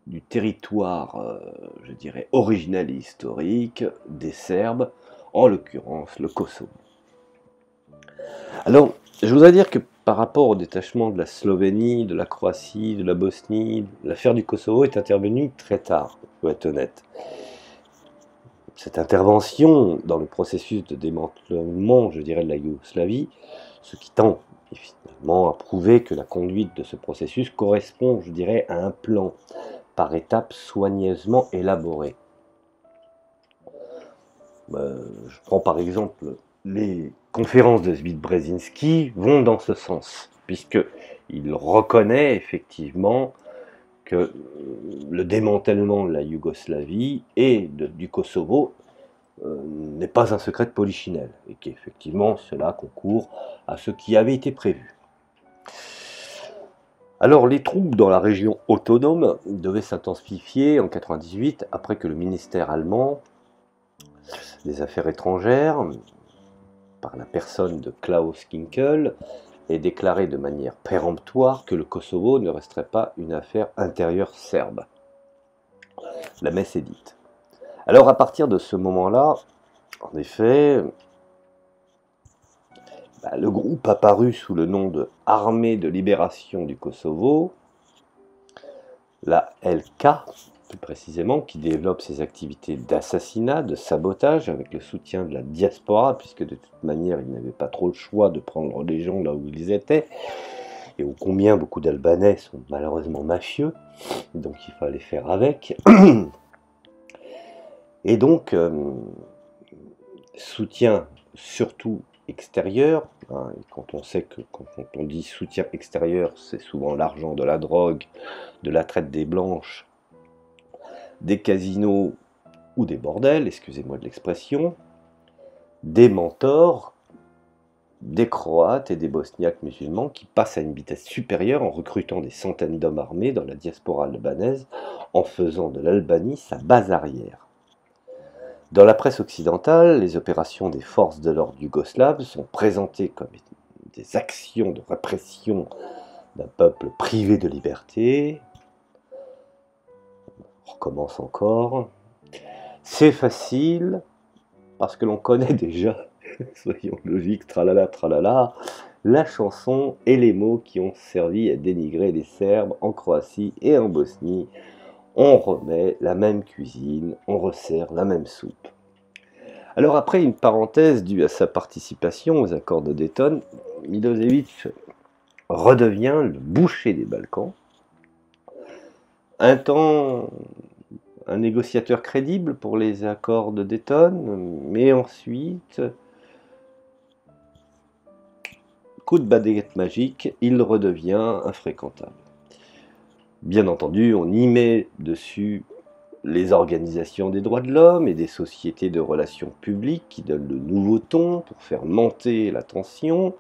du territoire, je dirais, originel et historique des Serbes, en l'occurrence le Kosovo. Alors, je voudrais dire que par rapport au détachement de la Slovénie, de la Croatie, de la Bosnie, l'affaire du Kosovo est intervenue très tard, il faut être honnête. Cette intervention dans le processus de démantèlement, je dirais, de la Yougoslavie, ce qui tend finalement à prouver que la conduite de ce processus correspond, je dirais, à un plan par étapes soigneusement élaboré. Je prends par exemple les conférences de Zbigniew Brzezinski vont dans ce sens, puisqu'il reconnaît effectivement que le démantèlement de la Yougoslavie et du Kosovo n'est pas un secret de polichinelle, et qu'effectivement cela concourt à ce qui avait été prévu. Alors les troupes dans la région autonome devaient s'intensifier en 1998 après que le ministère allemand des Affaires étrangères, par la personne de Klaus Kinkel, ait déclaré de manière péremptoire que le Kosovo ne resterait pas une affaire intérieure serbe. La messe est dite. Alors à partir de ce moment-là, en effet, le groupe apparu sous le nom de Armée de libération du Kosovo, la LK plus précisément, qui développe ses activités d'assassinat, de sabotage, avec le soutien de la diaspora, puisque de toute manière, ils n'avaient pas trop le choix de prendre les gens là où ils étaient, et ô combien beaucoup d'Albanais sont malheureusement mafieux, donc il fallait faire avec. Et donc, soutien surtout extérieur, hein, et quand on sait que quand on dit soutien extérieur, c'est souvent l'argent de la drogue, de la traite des blanches, des casinos ou des bordels, excusez-moi de l'expression, des mentors, des Croates et des Bosniaques musulmans qui passent à une vitesse supérieure en recrutant des centaines d'hommes armés dans la diaspora albanaise, en faisant de l'Albanie sa base arrière. Dans la presse occidentale, les opérations des forces de l'ordre yougoslaves sont présentées comme des actions de répression d'un peuple privé de liberté. On recommence encore. C'est facile, parce que l'on connaît déjà, soyons logiques, tralala, tralala, la chanson et les mots qui ont servi à dénigrer les Serbes en Croatie et en Bosnie. On remet la même cuisine, on resserre la même soupe. Alors après une parenthèse due à sa participation aux accords de Dayton, Milosevic redevient le boucher des Balkans. Un temps, un négociateur crédible pour les accords de Dayton, mais ensuite, coup de baguette magique, il redevient infréquentable. Bien entendu, on y met dessus les organisations des droits de l'homme et des sociétés de relations publiques qui donnent le nouveau ton pour faire monter la tension,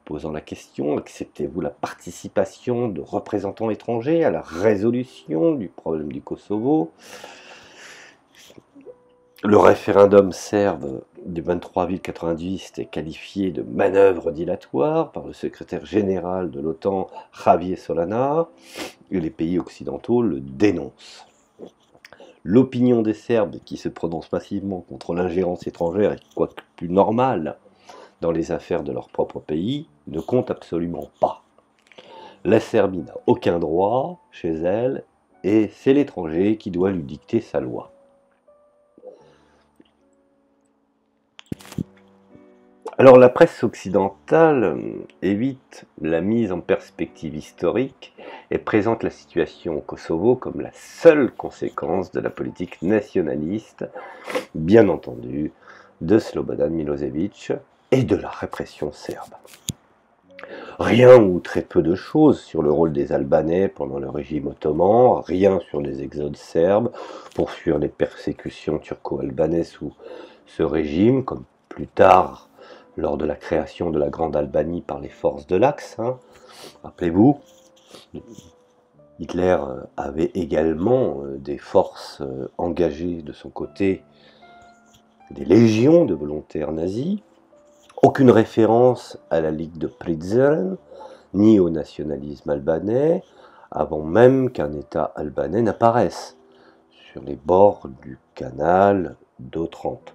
posant la question, acceptez-vous la participation de représentants étrangers à la résolution du problème du Kosovo? Le référendum serbe du 23 avril 90 est qualifié de manœuvre dilatoire par le secrétaire général de l'OTAN, Javier Solana, et les pays occidentaux le dénoncent. L'opinion des Serbes, qui se prononcent massivement contre l'ingérence étrangère et quoique plus normale dans les affaires de leur propre pays, ne compte absolument pas. La Serbie n'a aucun droit chez elle et c'est l'étranger qui doit lui dicter sa loi. Alors la presse occidentale évite la mise en perspective historique et présente la situation au Kosovo comme la seule conséquence de la politique nationaliste, bien entendu, de Slobodan Milosevic et de la répression serbe. Rien ou très peu de choses sur le rôle des Albanais pendant le régime ottoman, rien sur les exodes serbes pour fuir les persécutions turco-albanaises sous ce régime, comme plus tard lors de la création de la Grande Albanie par les forces de l'Axe. Rappelez-vous, Hitler avait également des forces engagées de son côté, des légions de volontaires nazis. Aucune référence à la Ligue de Prizren, ni au nationalisme albanais, avant même qu'un État albanais n'apparaisse sur les bords du canal d'Otrante.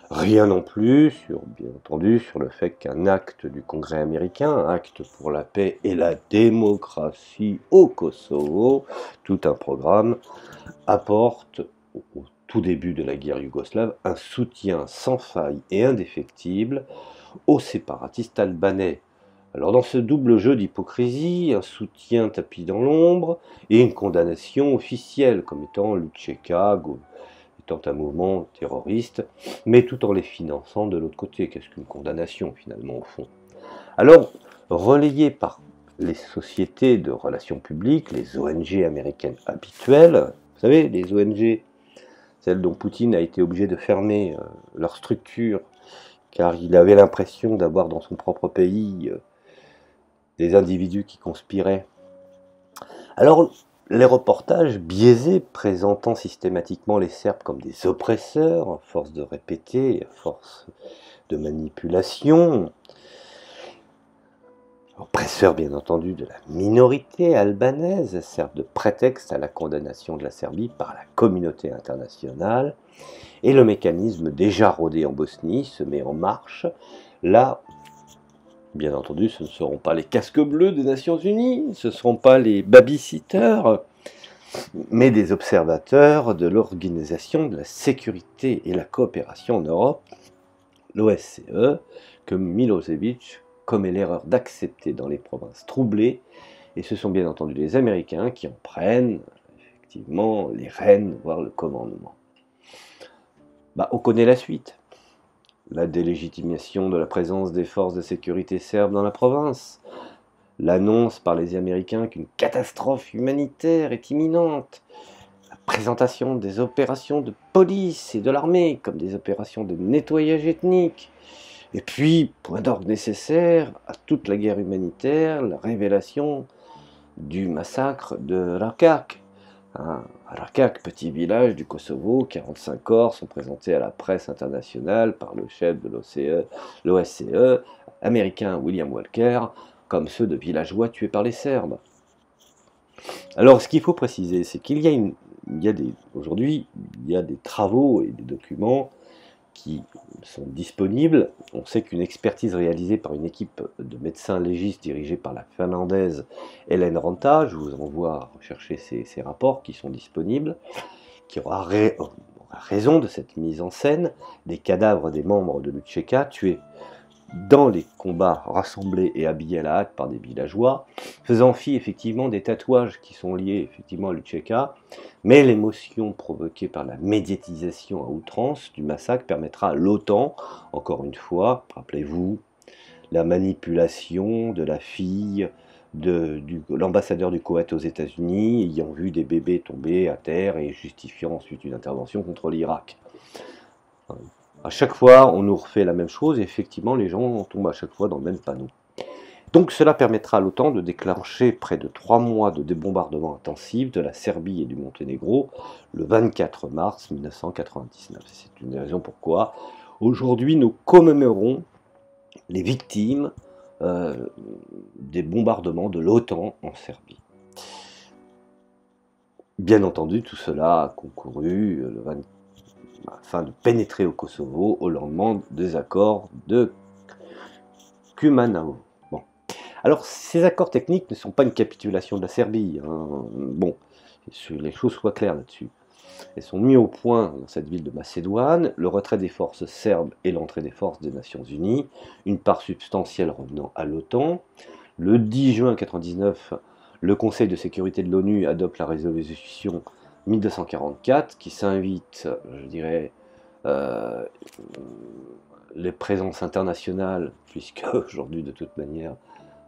Rien non plus, bien entendu, sur le fait qu'un acte du Congrès américain, un acte pour la paix et la démocratie au Kosovo, tout un programme, apporte au tout début de la guerre yougoslave un soutien sans faille et indéfectible aux séparatistes albanais. Alors dans ce double jeu d'hypocrisie, un soutien tapis dans l'ombre et une condamnation officielle comme étant l'UÇK, étant un mouvement terroriste, mais tout en les finançant de l'autre côté. Qu'est-ce qu'une condamnation finalement au fond? Alors, relayé par les sociétés de relations publiques, les ONG américaines habituelles, vous savez, les ONG, celles dont Poutine a été obligé de fermer leur structure, car il avait l'impression d'avoir dans son propre pays des individus qui conspiraient. Alors, les reportages biaisés présentant systématiquement les Serbes comme des oppresseurs, à force de répéter, à force de manipulation, oppresseurs bien entendu de la minorité albanaise, servent de prétexte à la condamnation de la Serbie par la communauté internationale, et le mécanisme déjà rodé en Bosnie se met en marche. Là, bien entendu, ce ne seront pas les casques bleus des Nations Unies, ce ne seront pas les babysitters, mais des observateurs de l'Organisation de la sécurité et la coopération en Europe, l'OSCE, que Milosevic commet l'erreur d'accepter dans les provinces troublées, et ce sont bien entendu les Américains qui en prennent effectivement les rênes, voire le commandement. On connaît la suite. La délégitimation de la présence des forces de sécurité serbes dans la province, l'annonce par les Américains qu'une catastrophe humanitaire est imminente, la présentation des opérations de police et de l'armée comme des opérations de nettoyage ethnique, et puis, point d'orgue nécessaire à toute la guerre humanitaire, la révélation du massacre de Rakak. Rakak, petit village du Kosovo, 45 corps sont présentés à la presse internationale par le chef de l'OSCE, américain William Walker, comme ceux de villageois tués par les Serbes. Alors, ce qu'il faut préciser, c'est qu'il aujourd'hui, il y a des travaux et des documents qui sont disponibles. On sait qu'une expertise réalisée par une équipe de médecins légistes dirigée par la finlandaise Hélène Ranta, je vous envoie rechercher ces rapports qui sont disponibles, qui aura raison de cette mise en scène des cadavres des membres de l'UÇK tués dans les combats rassemblés et habillés à la hâte par des villageois, faisant fi effectivement des tatouages qui sont liés effectivement à l'UÇK, mais l'émotion provoquée par la médiatisation à outrance du massacre permettra à l'OTAN, encore une fois, rappelez-vous, la manipulation de la fille de l'ambassadeur du Koweït aux États-Unis, ayant vu des bébés tomber à terre et justifiant ensuite une intervention contre l'Irak. À chaque fois, on nous refait la même chose et effectivement, les gens tombent à chaque fois dans le même panneau. Donc cela permettra à l'OTAN de déclencher près de 3 mois de bombardements intensifs de la Serbie et du Monténégro le 24 mars 1999. C'est une des raisons pourquoi aujourd'hui nous commémorons les victimes des bombardements de l'OTAN en Serbie. Bien entendu, tout cela a concouru afin de pénétrer au Kosovo au lendemain des accords de Kumanovo. Bon. Alors, ces accords techniques ne sont pas une capitulation de la Serbie. Hein. Bon, que les choses soient claires là-dessus. Elles sont mises au point dans cette ville de Macédoine, le retrait des forces serbes et l'entrée des forces des Nations Unies, une part substantielle revenant à l'OTAN. Le 10 juin 1999, le Conseil de sécurité de l'ONU adopte la résolution 1244 qui s'invite, je dirais, les présences internationales, puisque aujourd'hui de toute manière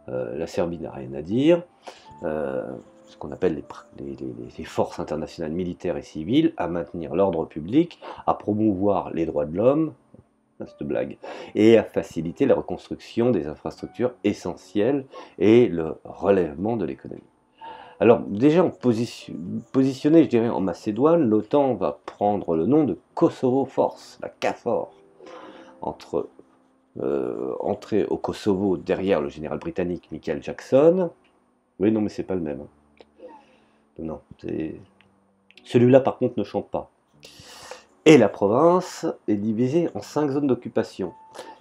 la Serbie n'a rien à dire, ce qu'on appelle les forces internationales militaires et civiles, à maintenir l'ordre public, à promouvoir les droits de l'homme, cette blague, et à faciliter la reconstruction des infrastructures essentielles et le relèvement de l'économie. Alors déjà positionné, je dirais, en Macédoine, l'OTAN va prendre le nom de Kosovo Force, la KFOR, entrée au Kosovo derrière le général britannique Michael Jackson. Oui, non, mais c'est pas le même. Non, celui-là par contre ne chante pas. Et la province est divisée en 5 zones d'occupation,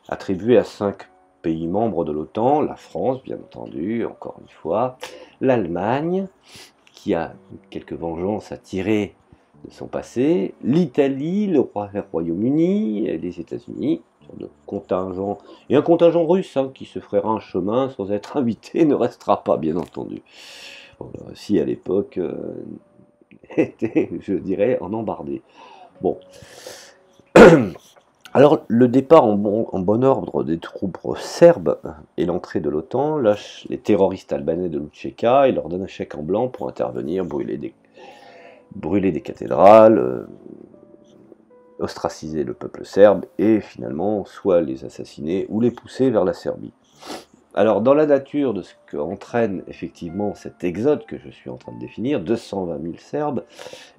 attribuées à 5 pays membres de l'OTAN, la France bien entendu, encore une fois, l'Allemagne, qui a quelques vengeances à tirer de son passé, l'Italie, le Royaume-Uni et les États-Unis, de contingent, et un contingent russe qui se frayera un chemin sans être invité ne restera pas bien entendu. Bon, la Russie à l'époque était, je dirais, en embardée. Bon. Alors, le départ en bon ordre des troupes serbes et l'entrée de l'OTAN lâchent les terroristes albanais de l'Utcheka et leur donnent un chèque en blanc pour intervenir, brûler des cathédrales, ostraciser le peuple serbe et finalement soit les assassiner ou les pousser vers la Serbie. Alors, dans la nature de ce qu'entraîne effectivement cet exode que je suis en train de définir, 220 000 Serbes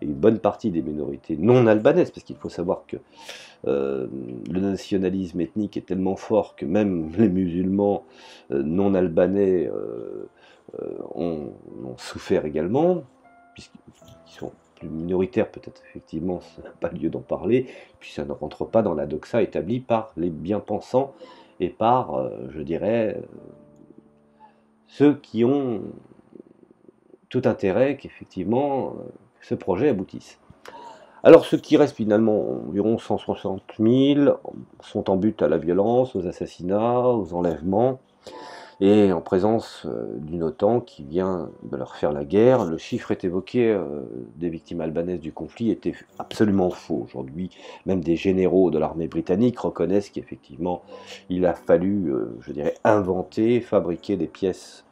et une bonne partie des minorités non albanaises, parce qu'il faut savoir que le nationalisme ethnique est tellement fort que même les musulmans non albanais ont souffert également, puisqu'ils sont plus minoritaires, peut-être effectivement, ça n'a pas lieu d'en parler, puis ça ne rentre pas dans la doxa établie par les bien-pensants et par, je dirais, ceux qui ont tout intérêt qu'effectivement ce projet aboutisse. Alors ceux qui restent finalement, environ 160 000, sont en but à la violence, aux assassinats, aux enlèvements, et en présence d'une OTAN qui vient de leur faire la guerre. Le chiffre est évoqué des victimes albanaises du conflit était absolument faux. Aujourd'hui, même des généraux de l'armée britannique reconnaissent qu'effectivement, il a fallu, je dirais, inventer, fabriquer des pièces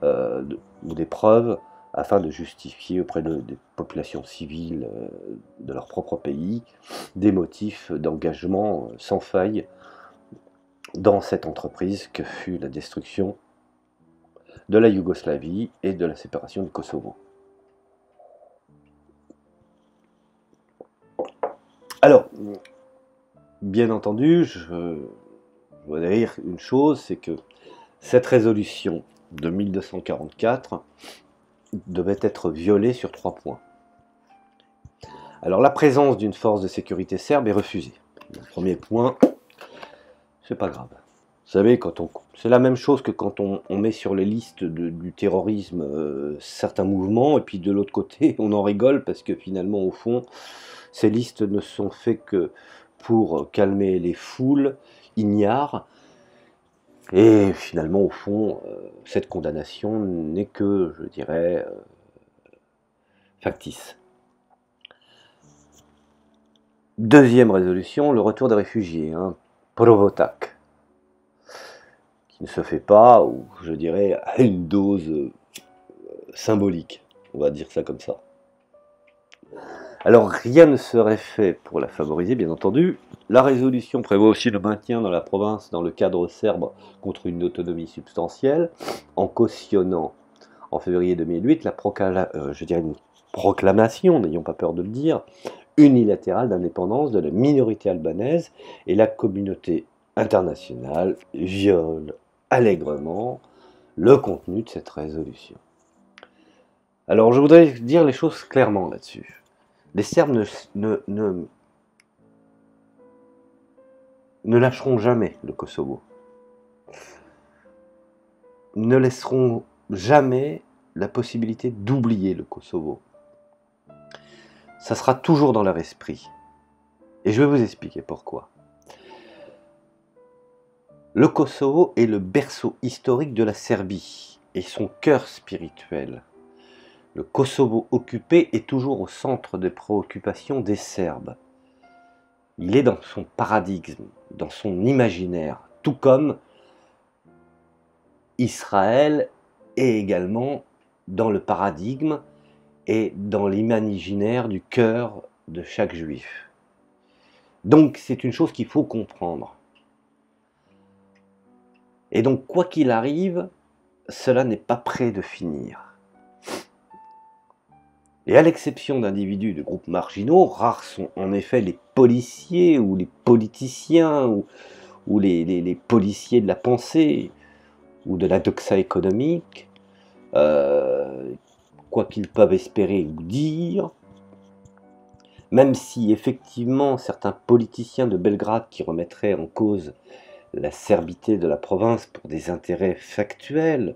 ou des preuves afin de justifier auprès des populations civiles de leur propre pays des motifs d'engagement sans faille dans cette entreprise que fut la destruction de la Yougoslavie et de la séparation du Kosovo. Alors, bien entendu, je dois dire une chose, c'est que cette résolution de 1244 devait être violée sur 3 points. Alors, la présence d'une force de sécurité serbe est refusée. Le premier point, c'est pas grave. Vous savez, c'est la même chose que quand on met sur les listes du terrorisme certains mouvements, et puis de l'autre côté, on en rigole parce que finalement, au fond, ces listes ne sont faites que pour calmer les foules ignares. Et finalement, au fond, cette condamnation n'est que, je dirais, factice. Deuxième résolution, le retour des réfugiés, Provotac, qui ne se fait pas, ou je dirais, à une dose symbolique, on va dire ça comme ça. Alors rien ne serait fait pour la favoriser, bien entendu. La résolution prévoit aussi le maintien dans la province dans le cadre serbe contre une autonomie substantielle, en cautionnant en février 2008 une proclamation, n'ayons pas peur de le dire, unilatérale d'indépendance de la minorité albanaise, et la communauté internationale viole allègrement le contenu de cette résolution. Alors je voudrais dire les choses clairement là-dessus. Les Serbes ne lâcheront jamais le Kosovo, ne laisseront jamais la possibilité d'oublier le Kosovo. Ça sera toujours dans leur esprit. Et je vais vous expliquer pourquoi. Le Kosovo est le berceau historique de la Serbie et son cœur spirituel. Le Kosovo occupé est toujours au centre des préoccupations des Serbes. Il est dans son paradigme, dans son imaginaire, tout comme Israël est également dans le paradigme et dans l'imaginaire du cœur de chaque juif. Donc c'est une chose qu'il faut comprendre. Et donc quoi qu'il arrive, cela n'est pas près de finir. Et à l'exception d'individus de groupes marginaux, rares sont en effet les policiers ou les politiciens ou les policiers de la pensée ou de la doxa économique, quoi qu'ils peuvent espérer ou dire, même si effectivement certains politiciens de Belgrade qui remettraient en cause la serbité de la province pour des intérêts factuels,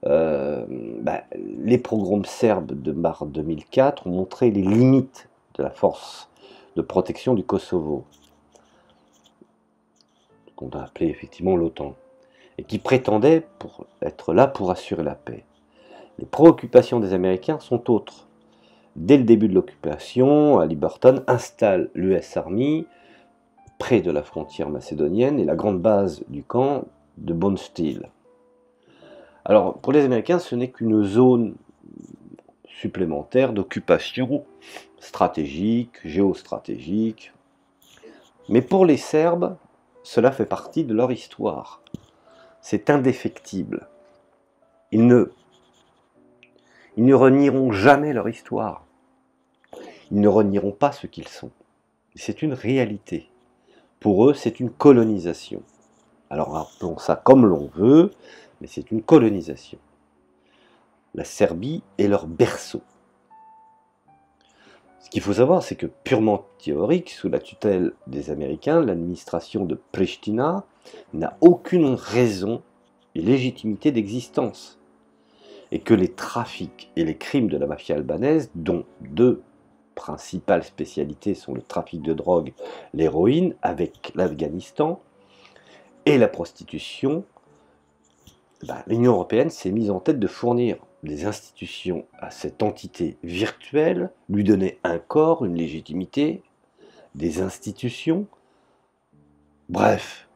les pogroms serbes de mars 2004 ont montré les limites de la force de protection du Kosovo, qu'on a appelé effectivement l'OTAN, et qui prétendait être là pour assurer la paix. Les préoccupations des Américains sont autres. Dès le début de l'occupation, Halliburton installe l'US Army près de la frontière macédonienne et la grande base du camp de Bonsteel. Alors, pour les Américains, ce n'est qu'une zone supplémentaire d'occupation stratégique, géostratégique. Mais pour les Serbes, cela fait partie de leur histoire. C'est indéfectible. Ils ne renieront jamais leur histoire. Ils ne renieront pas ce qu'ils sont. C'est une réalité. Pour eux, c'est une colonisation. Alors appelons ça comme l'on veut, mais c'est une colonisation. La Serbie est leur berceau. Ce qu'il faut savoir, c'est que purement théorique, sous la tutelle des Américains, l'administration de Pristina n'a aucune raison et légitimité d'existence. Et que les trafics et les crimes de la mafia albanaise, dont deux principales spécialités sont le trafic de drogue, l'héroïne, avec l'Afghanistan, et la prostitution, l'Union européenne s'est mise en tête de fournir des institutions à cette entité virtuelle, lui donner un corps, une légitimité, des institutions, bref,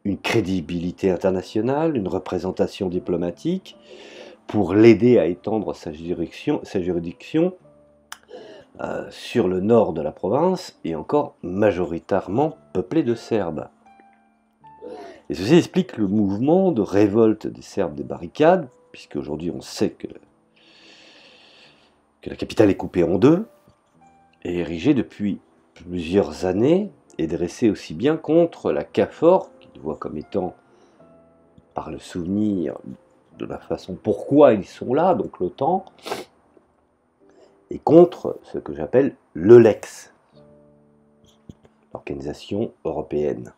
une crédibilité internationale, une représentation diplomatique, pour l'aider à étendre sa juridiction sur le nord de la province, et encore majoritairement peuplé de Serbes. Et ceci explique le mouvement de révolte des Serbes des barricades, puisque aujourd'hui on sait que la capitale est coupée en deux, et érigée depuis plusieurs années, et dressée aussi bien contre la KFOR, qu'ils voient comme étant, par le souvenir de la façon pourquoi ils sont là, donc l'OTAN, et contre ce que j'appelle l'EULEX, l'organisation européenne,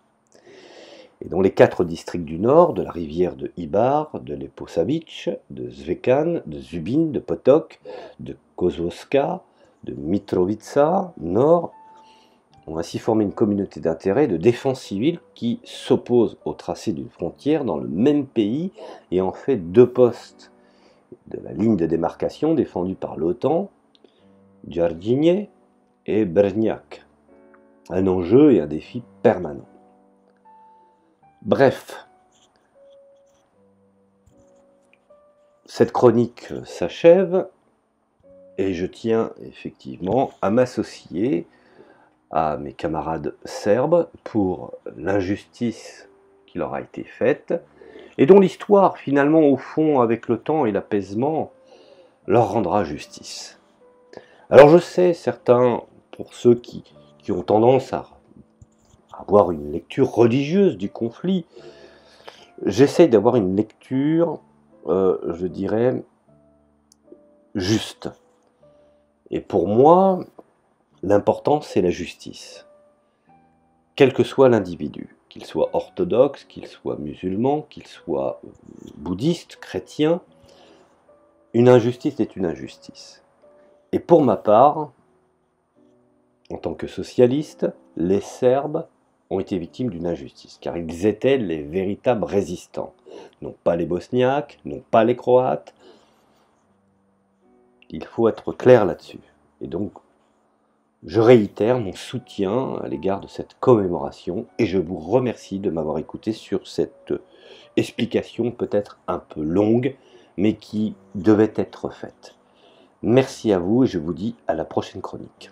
et dont les 4 districts du nord, de la rivière de Ibar, de Leposavić, de Zvecan, de Zubin, de Potok, de Kozłowska, de Mitrovica Nord, ont ainsi formé une communauté d'intérêt de défense civile qui s'oppose au tracé d'une frontière dans le même pays et en fait 2 postes de la ligne de démarcation défendue par l'OTAN, Djardjinie et Brezniak. Un enjeu et un défi permanent. Bref, cette chronique s'achève Et je tiens effectivement à m'associer à mes camarades serbes pour l'injustice qui leur a été faite, et dont l'histoire, finalement, au fond, avec le temps et l'apaisement, leur rendra justice. Alors je sais, certains, pour ceux qui ont tendance à avoir une lecture religieuse du conflit, j'essaie d'avoir une lecture, je dirais, juste. Et pour moi, l'important, c'est la justice. Quel que soit l'individu, qu'il soit orthodoxe, qu'il soit musulman, qu'il soit bouddhiste, chrétien, une injustice est une injustice. Et pour ma part, en tant que socialiste, les Serbes ont été victimes d'une injustice, car ils étaient les véritables résistants. Non pas les Bosniaques, non pas les Croates. Il faut être clair là-dessus. Et donc, je réitère mon soutien à l'égard de cette commémoration et je vous remercie de m'avoir écouté sur cette explication peut-être un peu longue, mais qui devait être faite. Merci à vous et je vous dis à la prochaine chronique.